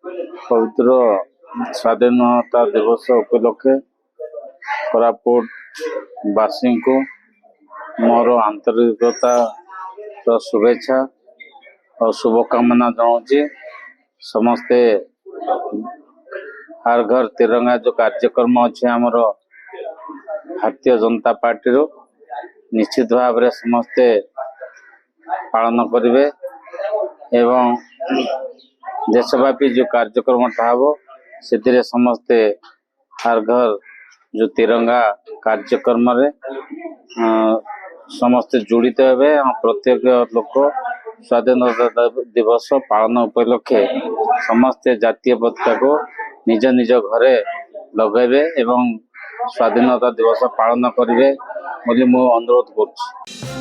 ପବିତ୍ର ସ୍ୱାଧୀନତା ଦିବସ ଉପଲକ୍ଷେ କୋରାପୁଟ ବାସୀଙ୍କୁ ମୋର ଆନ୍ତରିକତାର ଶୁଭେଚ୍ଛା ଓ शुभकामना जनाऊँगी। समस्ते हर घर तिरंगा जो कार्यक्रम अच्छे आमर भारतीय जनता पार्टी निश्चित भाव में समस्ते पालन करेंगे एवं देशव्यापी जो कार्यक्रम हम से समस्ते हर घर जो तिरंगा कार्यक्रम रे समस्ते जड़ित हे। प्रत्येक लोक स्वाधीनता दिवस पालन उपलक्षे समस्ते जातीय पताका को निज निज घरे लगेबे एवं स्वाधीनता दिवस पालन करेंगे बोली मु अनुरोध करुछि।